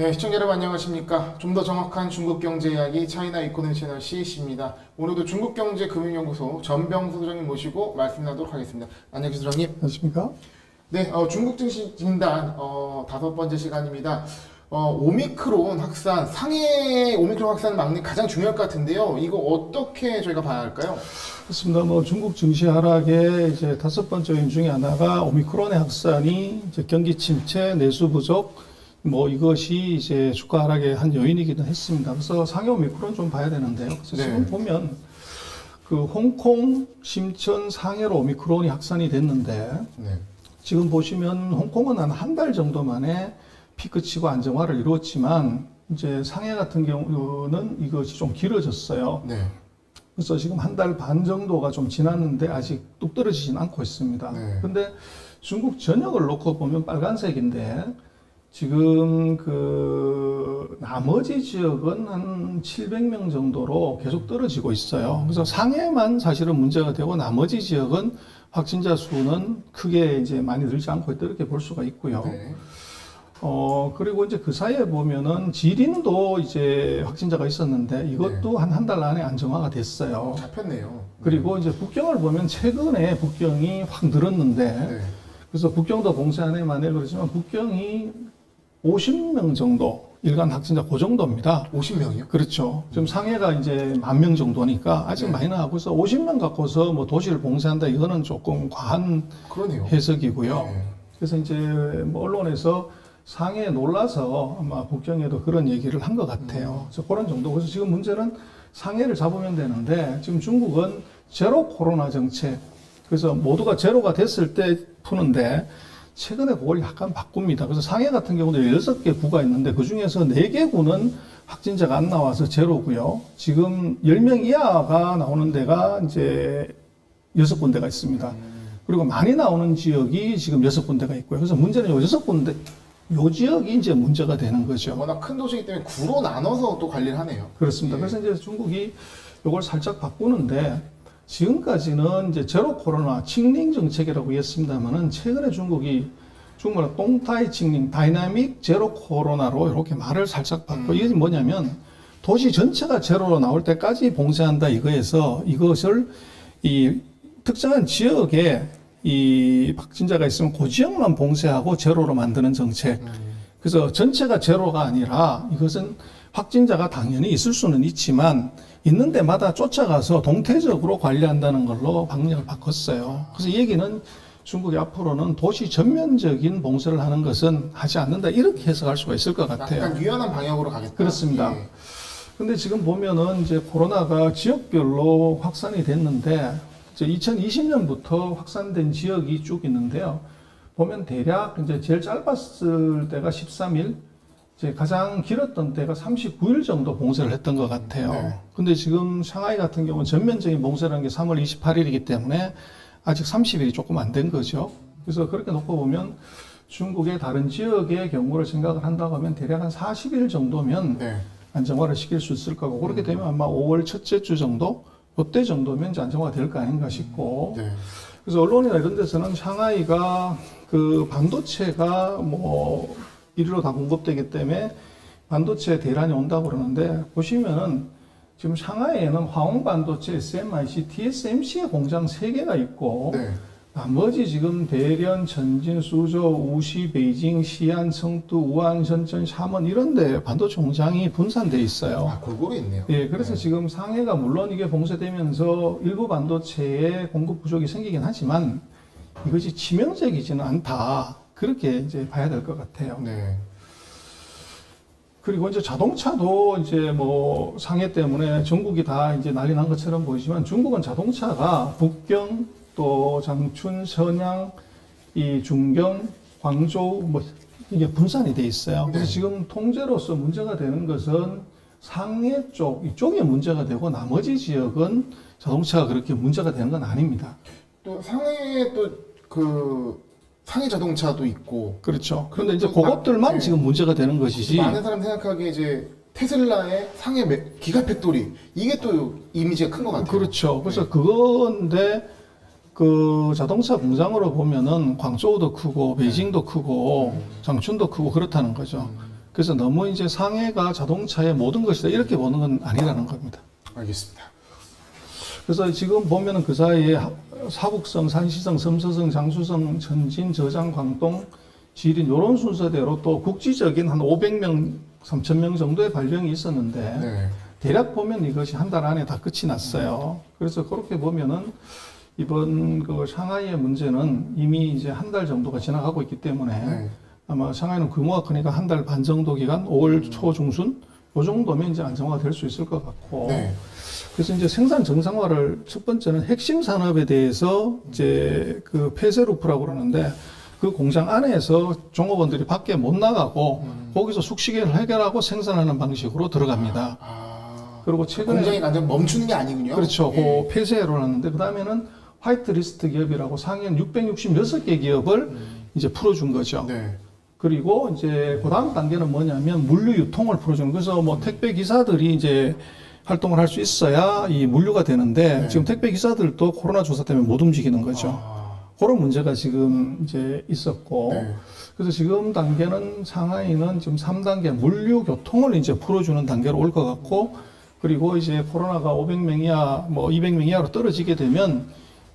네, 시청자 여러분 안녕하십니까. 좀 더 정확한 중국 경제 이야기 차이나 이코노미 채널 CC입니다. 오늘도 중국경제금융연구소 전병수 소장님 모시고 말씀 나누도록 하겠습니다. 안녕하세요, 소장님. 안녕하십니까? 네, 중국 증시 진단 5번째 시간입니다. 오미크론 확산, 상해 오미크론 확산 막는 가장 중요할 것 같은데요. 이거 어떻게 저희가 봐야 할까요? 그렇습니다. 중국 증시 하락의 이제 5번째 요인 중에 하나가 오미크론의 확산이 이제 경기 침체, 내수 부족, 이것이 이제 주가 하락의 한 요인이기는 했습니다. 그래서 상해 오미크론 좀 봐야 되는데요. 그래서 네. 지금 보면 그 홍콩, 심천, 상해로 오미크론이 확산이 됐는데 네. 지금 보시면 홍콩은 한 달 정도 만에 피크 치고 안정화를 이루었지만 이제 상해 같은 경우는 이것이 좀 길어졌어요. 네. 그래서 지금 한 달 반 정도가 좀 지났는데 아직 뚝 떨어지진 않고 있습니다. 네. 근데 중국 전역을 놓고 보면 빨간색인데 지금 그 나머지 지역은 한 700명 정도로 계속 떨어지고 있어요. 그래서 상해만 사실은 문제가 되고 나머지 지역은 확진자 수는 크게 이제 많이 늘지 않고 있다 이렇게 볼 수가 있고요. 네. 그리고 이제 그 사이에 보면은 지린도 이제 확진자가 있었는데 이것도 한 달 안에 안정화가 됐어요. 잡혔네요. 그리고 이제 북경을 보면 최근에 북경이 확 늘었는데 네. 그래서 북경도 봉쇄 안에 만에 그렇지만 북경이 50명 정도 일간 확진자 그 정도입니다. 50명이요? 그렇죠. 지금 상해가 이제 10,000명 정도니까 아직 네. 많이 나가고 있어 50명 갖고서 도시를 봉쇄한다 이거는 조금 과한 그러네요. 해석이고요. 네. 그래서 이제 언론에서 상해에 놀라서 아마 북경에도 그런 얘기를 한 것 같아요. 그래서 그런 정도. 그래서 지금 문제는 상해를 잡으면 되는데 지금 중국은 제로 코로나 정책. 그래서 모두가 제로가 됐을 때 푸는데 최근에 그걸 약간 바꿉니다. 그래서 상해 같은 경우도 16개 구가 있는데 그 중에서 4개 구는 확진자가 안 나와서 제로고요. 지금 10명 이하가 나오는 데가 이제 6군데가 있습니다. 그리고 많이 나오는 지역이 지금 6군데가 있고요. 그래서 문제는 요 6군데, 요 지역이 이제 문제가 되는 거죠. 워낙 큰 도시이기 때문에 구로 나눠서 또 관리를 하네요. 그렇습니다. 예. 그래서 이제 중국이 이걸 살짝 바꾸는데 지금까지는 이제 제로 코로나 칭링 정책이라고 했습니다만은 최근에 중국이 중국말로 똥타이 칭링, 다이나믹 제로 코로나로 이렇게 말을 살짝 바꿔. 이게 뭐냐면 도시 전체가 제로로 나올 때까지 봉쇄한다 이거에서 이것을 이 특정한 지역에 이 확진자가 있으면 그 지역만 봉쇄하고 제로로 만드는 정책. 그래서 전체가 제로가 아니라 이것은 확진자가 당연히 있을 수는 있지만 있는 데마다 쫓아가서 동태적으로 관리한다는 걸로 방향을 바꿨어요. 그래서 이 얘기는 중국이 앞으로는 도시 전면적인 봉쇄를 하는 것은 하지 않는다 이렇게 해석할 수가 있을 것 같아요. 약간 유연한 방향으로 가겠다. 그렇습니다. 예. 근데 지금 보면은 이제 코로나가 지역별로 확산이 됐는데 이제 2020년부터 확산된 지역이 쭉 있는데요. 보면 대략 이제 제일 짧았을 때가 13일, 이제 가장 길었던 때가 39일 정도 봉쇄를 했던 것 같아요. 네. 근데 지금 상하이 같은 경우는 전면적인 봉쇄라는 게 3월 28일이기 때문에 아직 30일이 조금 안 된 거죠. 그래서 그렇게 놓고 보면 중국의 다른 지역의 경우를 생각을 한다고 하면 대략 한 40일 정도면 네. 안정화를 시킬 수 있을 거고 그렇게 되면 아마 5월 첫째 주 정도 이때 정도면 이제 안정화가 될 거 아닌가 싶고 네. 그래서 언론이나 이런 데서는 샹하이가 그 반도체가 이리로 다 공급되기 때문에 반도체 대란이 온다고 그러는데 보시면은 지금 샹하이에는 화홍 반도체, SMIC, TSMC의 공장 3개가 있고 네. 나머지 지금 대련, 천진, 수조, 우시, 베이징, 시안, 성두, 우한, 전천, 샤먼 이런 데 반도체 공장이 분산돼 있어요. 아, 골고루 있네요. 예, 그래서 지금 상해가 물론 이게 봉쇄되면서 일부 반도체에 공급 부족이 생기긴 하지만 이것이 치명적이지는 않다. 그렇게 이제 봐야 될 것 같아요. 네. 그리고 이제 자동차도 이제 상해 때문에 전국이 다 이제 난리 난 것처럼 보이지만 중국은 자동차가 북경 또 장춘, 선양, 이 중경, 광저우 이게 분산이 돼 있어요. 그래서 네. 지금 통제로서 문제가 되는 것은 상해 쪽 이쪽에 문제가 되고 나머지 지역은 자동차가 그렇게 문제가 되는 건 아닙니다. 또 상해에 또 상해 자동차도 있고 그렇죠. 그런데 이제 또 그것들만 네. 지금 문제가 되는 것이지. 많은 사람 생각하기에 이제 테슬라의 상해 기가 팩토리 이게 또 이미지가 큰 것 같아요. 그렇죠. 그래서 네. 그건데 그 자동차 공장으로 보면은 광저우도 크고 베이징도 크고 장춘도 크고 그렇다는 거죠. 그래서 너무 이제 상해가 자동차의 모든 것이다 이렇게 보는 건 아니라는 겁니다. 알겠습니다. 그래서 지금 보면은 그 사이에 사북성, 산시성, 섬서성, 장수성, 천진, 저장, 광동, 지린 이런 순서대로 또 국지적인 한 500명, 3,000명 정도의 발령이 있었는데 네. 대략 보면 이것이 한 달 안에 다 끝이 났어요. 그래서 그렇게 보면은 이번 그 상하이의 문제는 이미 이제 한 달 정도가 지나가고 있기 때문에 네. 아마 상하이는 규모가 크니까 한 달 반 정도 기간, 5월 초 중순 이 정도면 이제 안정화가 될 수 있을 것 같고. 네. 그래서 이제 생산 정상화를 첫 번째는 핵심 산업에 대해서 이제 그 폐쇄루프라고 그러는데 그 공장 안에서 종업원들이 밖에 못 나가고 거기서 숙식을 해결하고 생산하는 방식으로 들어갑니다. 그리고 최근에 공장이 완전 멈추는 게 아니군요. 그렇죠. 예. 그 폐쇄로 하는데 그 다음에는 화이트리스트 기업이라고 상해 666개 기업을 이제 풀어준 거죠. 네. 그리고 이제 그 다음 단계는 뭐냐면 물류 유통을 풀어주는. 그래서 뭐 택배 기사들이 이제 활동을 할 수 있어야 이 물류가 되는데 네. 지금 택배 기사들도 코로나 조사 때문에 못 움직이는 거죠. 그런 문제가 지금 이제 있었고. 네. 그래서 지금 단계는 상하이는 지금 3단계 물류 교통을 이제 풀어주는 단계로 올 것 같고, 그리고 이제 코로나가 500명 이하, 뭐 200명 이하로 떨어지게 되면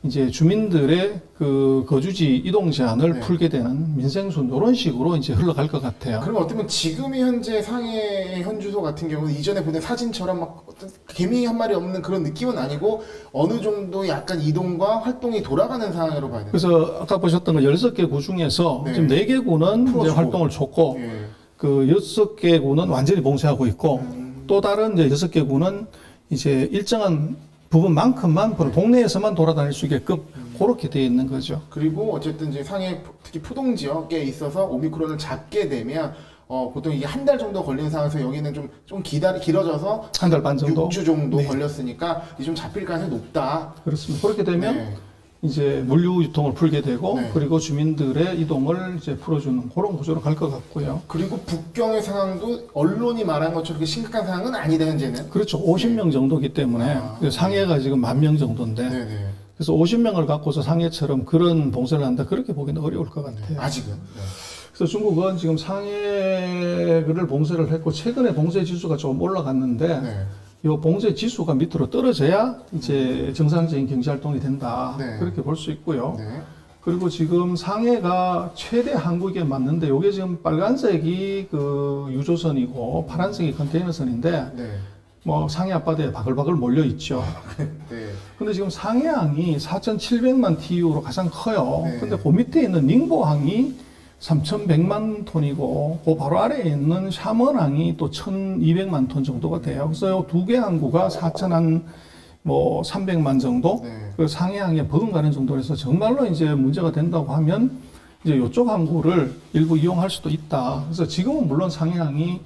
이제 주민들의 그 거주지 이동 제한을 네. 풀게 되는 민생순 이런 식으로 이제 흘러갈 것 같아요. 그럼 어떻게 보면 지금의 현재 상해 현주소 같은 경우는 이전에 보낸 사진처럼 막 어떤 개미 한 마리 없는 그런 느낌은 아니고 어느 정도 약간 이동과 활동이 돌아가는 상황으로 봐야 돼요. 그래서 아까 보셨던 그 16개 구 중에서 네. 지금 4개 구는 이제 풀어주고. 활동을 줬고, 예. 그 6개 구는 완전히 봉쇄하고 있고, 또 다른 이제 6개 구는 이제 일정한 부분만큼만 동네에서만 돌아다닐 수 있게끔 그렇게 되어 있는 거죠. 그리고 어쨌든 이제 상해 특히 포동 지역에 있어서 오미크론을 잡게 되면 보통 이게 한 달 정도 걸리는 상황에서 여기는 좀 길어져서 한 달 반 정도. 6주 정도 네. 걸렸으니까 이제 좀 잡힐 가능성이 높다. 그렇습니다. 그렇게 되면 네. 이제 물류 유통을 풀게 되고, 네. 그리고 주민들의 이동을 이제 풀어주는 그런 구조로 갈 것 같고요. 그리고 북경의 상황도 언론이 말한 것처럼 그렇게 심각한 상황은 아니다 현재는. 그렇죠. 50명 정도기 때문에 상해가 지금 10,000명 정도인데, 네네. 그래서 50명을 갖고서 상해처럼 그런 봉쇄를 한다 그렇게 보기는 어려울 것 같아요. 아직은. 네. 그래서 중국은 지금 상해를 봉쇄를 했고 최근에 봉쇄 지수가 좀 올라갔는데 네. 이 봉쇄 지수가 밑으로 떨어져야 이제 정상적인 경제 활동이 된다 네. 그렇게 볼 수 있고요. 네. 그리고 지금 상해가 최대 항구에 맞는데 이게 지금 빨간색이 그 유조선이고 파란색이 컨테이너선인데 네. 뭐 상해 앞바다에 바글바글 몰려 있죠. 네. 근데 지금 상해항이 4,700만 TU로 가장 커요. 네. 근데 그 밑에 있는 닝보항이 3,100만 톤이고, 그 바로 아래에 있는 샤먼항이 또 1,200만 톤 정도가 돼요. 그래서 이 두 개 항구가 4,300만 정도? 네. 그 상해항에 버금가는 정도로 해서 정말로 이제 문제가 된다고 하면 이제 이쪽 항구를 일부 이용할 수도 있다. 그래서 지금은 물론 상해항이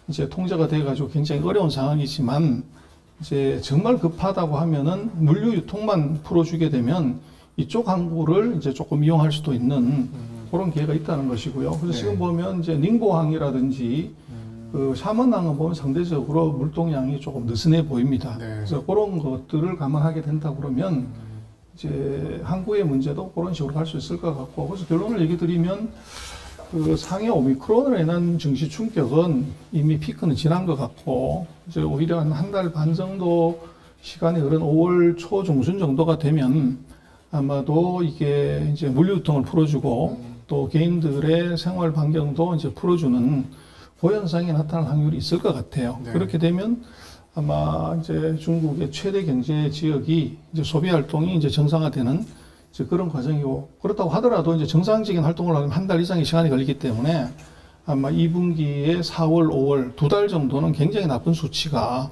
이제 통제가 돼가지고 굉장히 어려운 상황이지만 이제 정말 급하다고 하면은 물류 유통만 풀어주게 되면 이쪽 항구를 이제 조금 이용할 수도 있는 그런 기회가 있다는 것이고요. 그래서 네. 지금 보면 이제 닝보항이라든지 그 샤먼항은 보면 상대적으로 물동량이 조금 느슨해 보입니다. 네. 그래서 그런 것들을 감안하게 된다 그러면 이제 항구의 문제도 그런 식으로 갈 수 있을 것 같고, 그래서 결론을 얘기 드리면 그 상해 오미크론으로 인한 증시 충격은 이미 피크는 지난 것 같고, 이제 오히려 한 달 반 정도 시간이 흐른 5월 초 중순 정도가 되면 아마도 이게 이제 물류통을 풀어주고 또 개인들의 생활 반경도 이제 풀어주는 그 현상이 나타날 확률이 있을 것 같아요. 네. 그렇게 되면 아마 이제 중국의 최대 경제 지역이 이제 소비 활동이 이제 정상화되는 이제 그런 과정이고, 그렇다고 하더라도 이제 정상적인 활동을 하려면 한 달 이상의 시간이 걸리기 때문에 아마 2분기에 4월, 5월 2달 정도는 굉장히 나쁜 수치가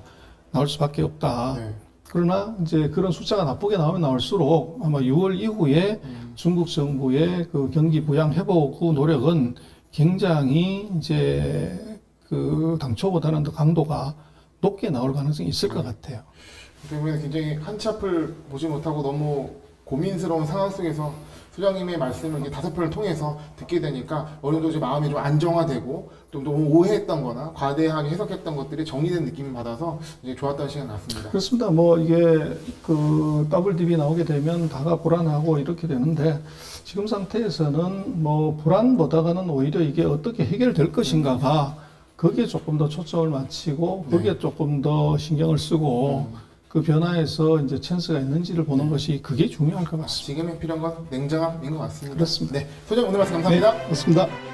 나올 수밖에 없다. 네. 그러나 이제 그런 숫자가 나쁘게 나오면 나올수록 아마 6월 이후에 중국 정부의 그 경기 부양 회복 그 노력은 굉장히 이제 그 당초보다는 더 강도가 높게 나올 가능성이 있을 것 같아요. 그러면 굉장히 한치 앞을 보지 못하고 너무 고민스러운 상황 속에서 소장님의 말씀을 이제 5편을 통해서 듣게 되니까 어느 정도 이제 마음이 좀 안정화되고 좀 너무 오해했던 거나 과대하게 해석했던 것들이 정리된 느낌을 받아서 이제 좋았던 시간 같습니다. 그렇습니다. 뭐 이게 그 WDB 나오게 되면 다가 불안하고 이렇게 되는데 지금 상태에서는 뭐 불안보다는 오히려 이게 어떻게 해결될 것인가가 거기에 조금 더 초점을 맞추고 거기에 네. 조금 더 신경을 쓰고 그 변화에서 이제 찬스가 있는지를 보는 것이 그게 중요할 것 같습니다. 지금에 필요한 건 냉정함인 것 같습니다. 그렇습니다. 네, 소장님 오늘 말씀 감사합니다. 네, 그렇습니다.